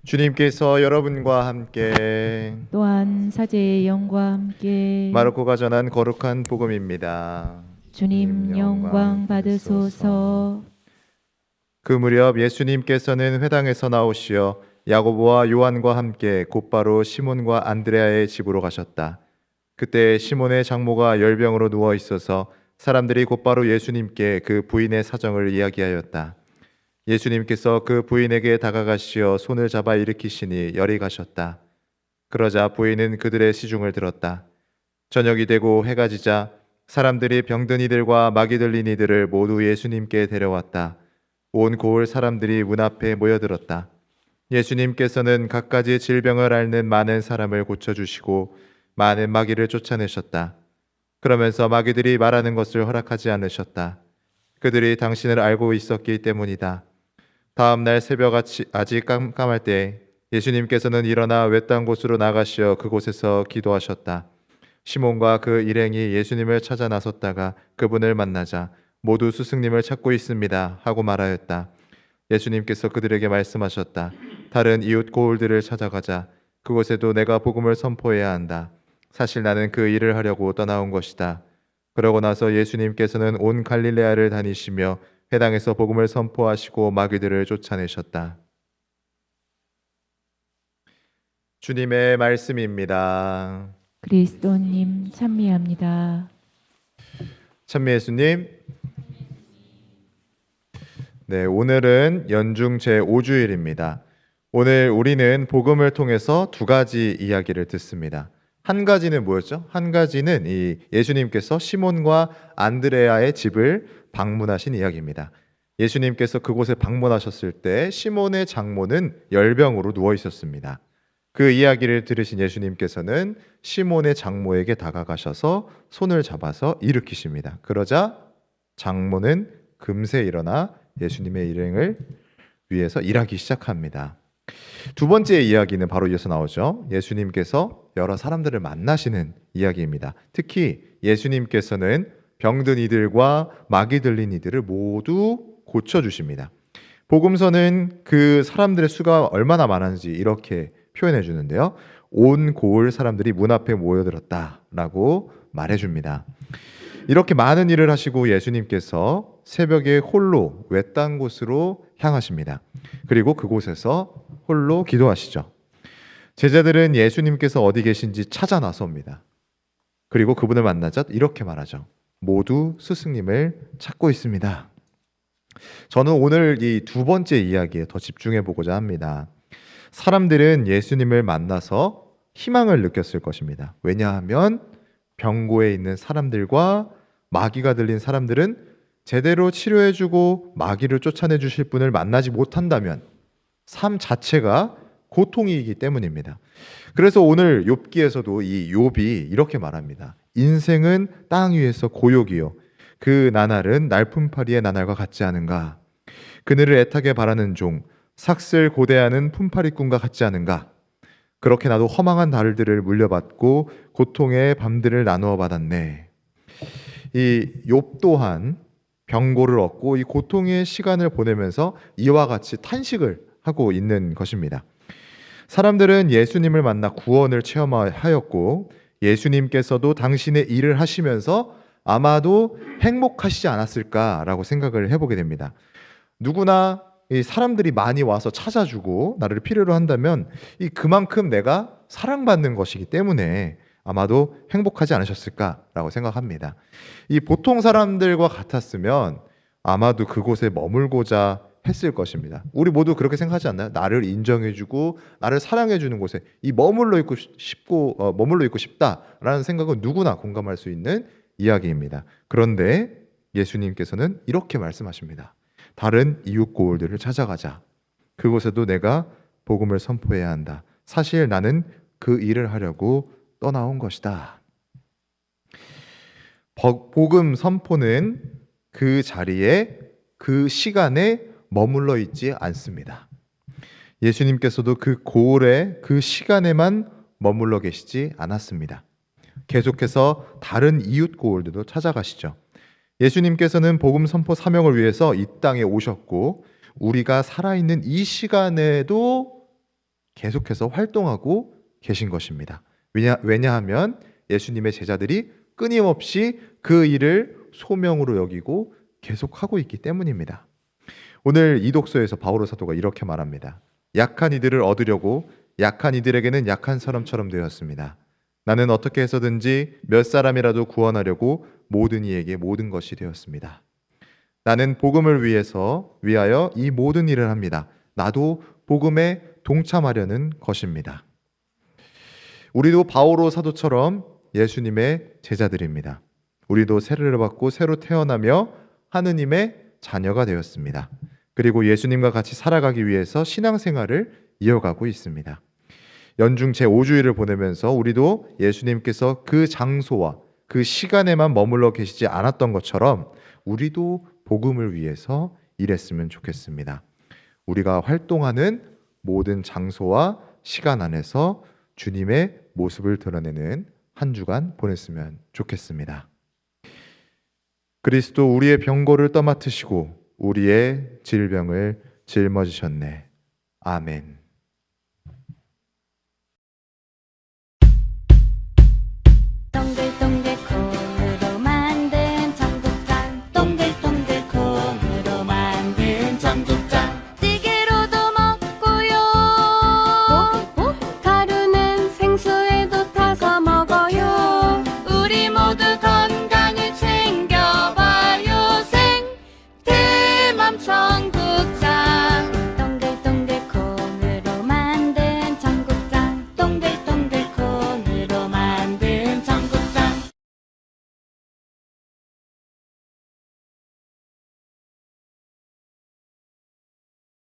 주님께서 여러분과 함께 또한 사제의 영과 함께 마르코가 전한 거룩한 복음입니다. 주님 영광 받으소서. 그 무렵 예수님께서는 회당에서 나오시어 야고보와 요한과 함께 곧바로 시몬과 안드레아의 집으로 가셨다. 그때 시몬의 장모가 열병으로 누워 있어서 사람들이 곧바로 예수님께 그 부인의 사정을 이야기하였다. 예수님께서 그 부인에게 다가가시어 손을 잡아 일으키시니 열이 가셨다. 그러자 부인은 그들의 시중을 들었다. 저녁이 되고 해가 지자 사람들이 병든 이들과 마귀 들린 이들을 모두 예수님께 데려왔다. 온 고을 사람들이 문 앞에 모여들었다. 예수님께서는 갖가지 질병을 앓는 많은 사람을 고쳐주시고 많은 마귀를 쫓아내셨다. 그러면서 마귀들이 말하는 것을 허락하지 않으셨다. 그들이 당신을 알고 있었기 때문이다. 다음 날 새벽 아직 깜깜할 때 예수님께서는 일어나 외딴 곳으로 나가시어 그곳에서 기도하셨다. 시몬과 그 일행이 예수님을 찾아 나섰다가 그분을 만나자 모두 스승님을 찾고 있습니다 하고 말하였다. 예수님께서 그들에게 말씀하셨다. 다른 이웃 고을들을 찾아가자. 그곳에도 내가 복음을 선포해야 한다. 사실 나는 그 일을 하려고 떠나온 것이다. 그러고 나서 예수님께서는 온 갈릴레아를 다니시며 회당에서 복음을 선포하시고 마귀들을 쫓아내셨다. 주님의 말씀입니다. 그리스도님 찬미합니다. 찬미 예수님. 네, 오늘은 연중 제5주일입니다. 오늘 우리는 복음을 통해서 두 가지 이야기를 듣습니다. 한 가지는 뭐였죠? 한 가지는 이 예수님께서 시몬과 안드레아의 집을 방문하신 이야기입니다. 예수님께서 그곳에 방문하셨을 때 시몬의 장모는 열병으로 누워 있었습니다. 그 이야기를 들으신 예수님께서는 시몬의 장모에게 다가가셔서 손을 잡아서 일으키십니다. 그러자 장모는 금세 일어나 예수님의 일행을 위해서 일하기 시작합니다. 두 번째 이야기는 바로 이어서 나오죠. 예수님께서 여러 사람들을 만나시는 이야기입니다. 특히 예수님께서는 병든 이들과 마귀 들린 이들을 모두 고쳐주십니다. 복음서는 그 사람들의 수가 얼마나 많은지 이렇게 표현해 주는데요. 온 고을 사람들이 문 앞에 모여들었다라고 말해줍니다. 이렇게 많은 일을 하시고 예수님께서 새벽에 홀로 외딴 곳으로 향하십니다. 그리고 그곳에서 홀로 기도하시죠. 제자들은 예수님께서 어디 계신지 찾아 나섭니다. 그리고 그분을 만나자 이렇게 말하죠. 모두 스승님을 찾고 있습니다. 저는 오늘 이 두 번째 이야기에 더 집중해 보고자 합니다. 사람들은 예수님을 만나서 희망을 느꼈을 것입니다. 왜냐하면 병고에 있는 사람들과 마귀가 들린 사람들은 제대로 치료해주고 마귀를 쫓아내 주실 분을 만나지 못한다면 삶 자체가 고통이기 때문입니다. 그래서 오늘 욥기에서도 이 욥이 이렇게 말합니다. 인생은 땅 위에서 고욕이요 그 나날은 날품파리의 나날과 같지 않은가. 그늘을 애타게 바라는 종 삭슬 고대하는 품파리꾼과 같지 않은가. 그렇게 나도 허망한 달들을 물려받고 고통의 밤들을 나누어 받았네. 이 욥 또한 병고를 얻고 이 고통의 시간을 보내면서 이와 같이 탄식을 하고 있는 것입니다. 사람들은 예수님을 만나 구원을 체험하였고 예수님께서도 당신의 일을 하시면서 아마도 행복하시지 않았을까라고 생각을 해보게 됩니다. 누구나 이 사람들이 많이 와서 찾아주고 나를 필요로 한다면 이 그만큼 내가 사랑받는 것이기 때문에 아마도 행복하지 않으셨을까라고 생각합니다. 이 보통 사람들과 같았으면 아마도 그곳에 머물고자 했을 것입니다. 우리 모두 그렇게 생각하지 않나요? 나를 인정해주고 나를 사랑해주는 곳에 이 머물러 있고 싶다라는 생각은 누구나 공감할 수 있는 이야기입니다. 그런데 예수님께서는 이렇게 말씀하십니다. 다른 이웃 고을들을 찾아가자. 그곳에도 내가 복음을 선포해야 한다. 사실 나는 그 일을 하려고 떠나온 것이다. 복음 선포는 그 자리에 그 시간에 머물러 있지 않습니다. 예수님께서도 그 고을에 그 시간에만 머물러 계시지 않았습니다. 계속해서 다른 이웃 고을들도 찾아가시죠. 예수님께서는 복음 선포 사명을 위해서 이 땅에 오셨고 우리가 살아있는 이 시간에도 계속해서 활동하고 계신 것입니다. 왜냐하면 예수님의 제자들이 끊임없이 그 일을 소명으로 여기고 계속하고 있기 때문입니다. 오늘 이 독서에서 바오로 사도가 이렇게 말합니다. 약한 이들을 얻으려고 약한 이들에게는 약한 사람처럼 되었습니다. 나는 어떻게 해서든지 몇 사람이라도 구원하려고 모든 이에게 모든 것이 되었습니다. 나는 복음을 위하여 이 모든 일을 합니다. 나도 복음에 동참하려는 것입니다. 우리도 바오로 사도처럼 예수님의 제자들입니다. 우리도 세례를 받고 새로 태어나며 하느님의 자녀가 되었습니다. 그리고 예수님과 같이 살아가기 위해서 신앙생활을 이어가고 있습니다. 연중 제5주일을 보내면서 우리도 예수님께서 그 장소와 그 시간에만 머물러 계시지 않았던 것처럼 우리도 복음을 위해서 일했으면 좋겠습니다. 우리가 활동하는 모든 장소와 시간 안에서 주님의 모습을 드러내는 한 주간 보냈으면 좋겠습니다. 그리스도 우리의 병고를 떠맡으시고 우리의 질병을 짊어지셨네. 아멘.